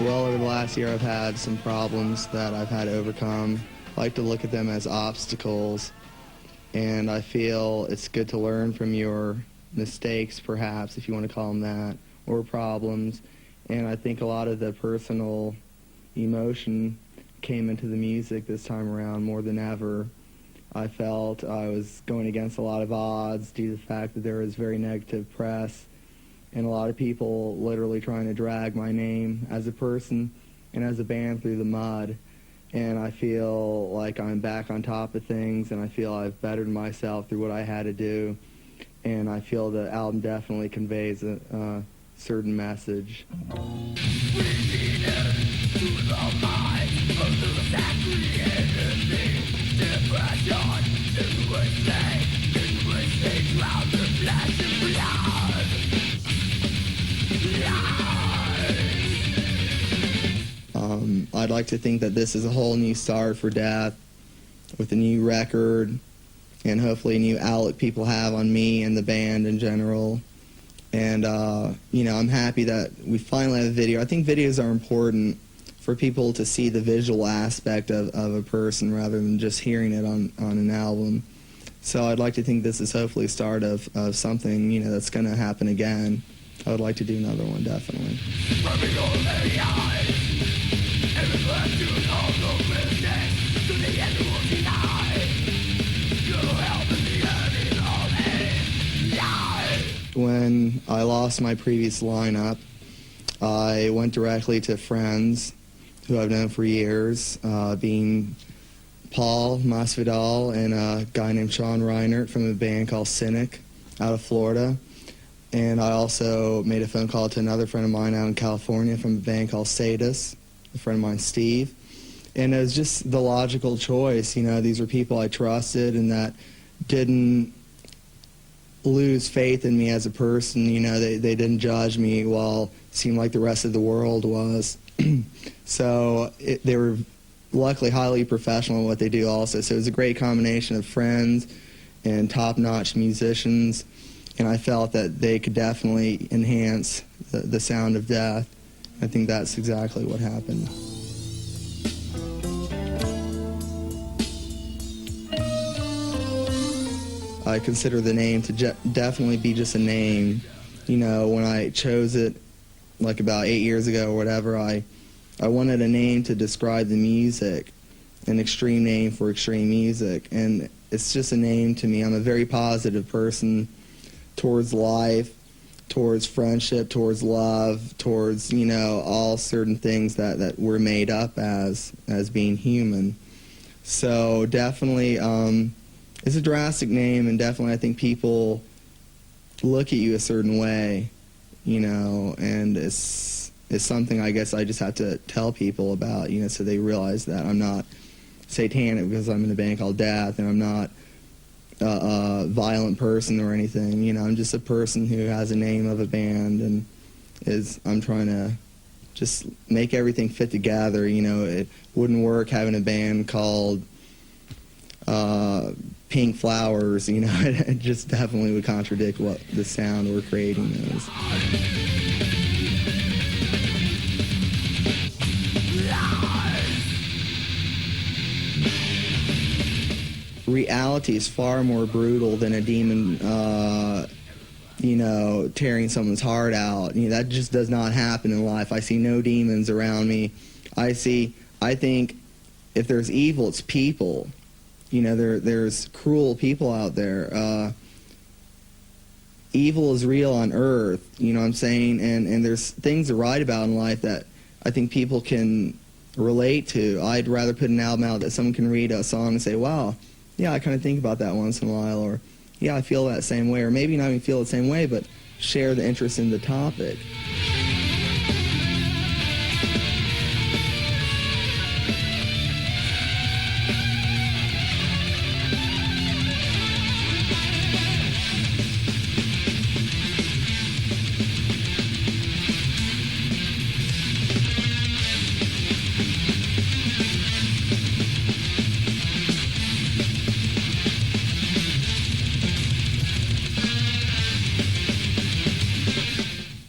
Well, over the last year I've had some problems that I've had to overcome. I like to look at them as obstacles, and I feel it's good to learn from your mistakes, perhaps, if you want to call them that, or problems. And I think a lot of the personal emotion came into the music this time around more than ever. I felt I was going against a lot of odds due to the fact that there was very negative press and a lot of people literally trying to drag my name as a person and as a band through the mud. And I feel like I'm back on top of things, and I feel I've bettered myself through what I had to do. And I feel the album definitely conveys a certain message. I'd like to think that this is a whole new start for Death with a new record and hopefully a new outlet people have on me and the band in general. And, you know, I'm happy that we finally have a video. I think videos are important for people to see the visual aspect of a person rather than just hearing it on an album. So I'd like to think this is hopefully a start of something, you know, that's going to happen again. I would like to do another one, definitely. When I lost my previous lineup, I went directly to friends who I've known for years, being Paul Masvidal and a guy named Sean Reinert from a band called Cynic out of Florida. And I also made a phone call to another friend of mine out in California from a band called Sadus, a friend of mine, Steve. And it was just the logical choice. You know, these were people I trusted and that didn't lose faith in me as a person. You know, they didn't judge me while it seemed like the rest of the world was. So they were luckily highly professional in what they do also. So it was a great combination of friends and top-notch musicians, and I felt that they could definitely enhance the sound of Death. I think that's exactly what happened. I consider the name to definitely be just a name. You know, when I chose it, like about 8 years ago or whatever, I wanted a name to describe the music, an extreme name for extreme music, and it's just a name to me. I'm a very positive person towards life, towards friendship, towards love, towards, you know, all certain things that we're made up as being human. So definitely, it's a drastic name, and definitely I think people look at you a certain way, you know, and it's something I guess I just have to tell people about, you know, so they realize that I'm not satanic because I'm in a band called Death, and I'm not a violent person or anything. You know, I'm just a person who has a name of a band, and I'm trying to just make everything fit together. You know, it wouldn't work having a band called Pink Flowers, you know. It just definitely would contradict what the sound we're creating is. Reality is far more brutal than a demon, you know, tearing someone's heart out. You know, that just does not happen in life. I see no demons around me. I think if there's evil, it's people. You know, there's cruel people out there. Evil is real on earth, you know what I'm saying? And there's things to write about in life that I think people can relate to. I'd rather put an album out that someone can read a song and say, wow, yeah, I kind of think about that once in a while, or yeah, I feel that same way, or maybe not even feel the same way, but share the interest in the topic.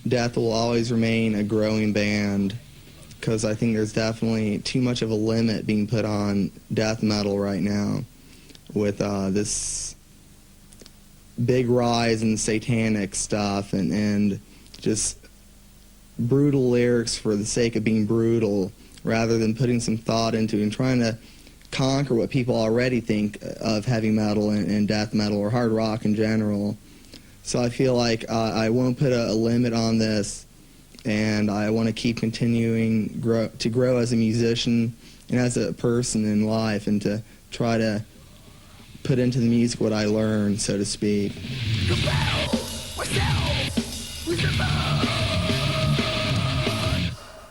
Death will always remain a growing band. because I think there's definitely too much of a limit being put on death metal right now with this big rise in satanic stuff and just brutal lyrics for the sake of being brutal rather than putting some thought into it and trying to conquer what people already think of heavy metal and death metal or hard rock in general. So I feel like I won't put a limit on this, and I want to keep continuing to grow as a musician and as a person in life, and to try to put into the music what I learned, so to speak.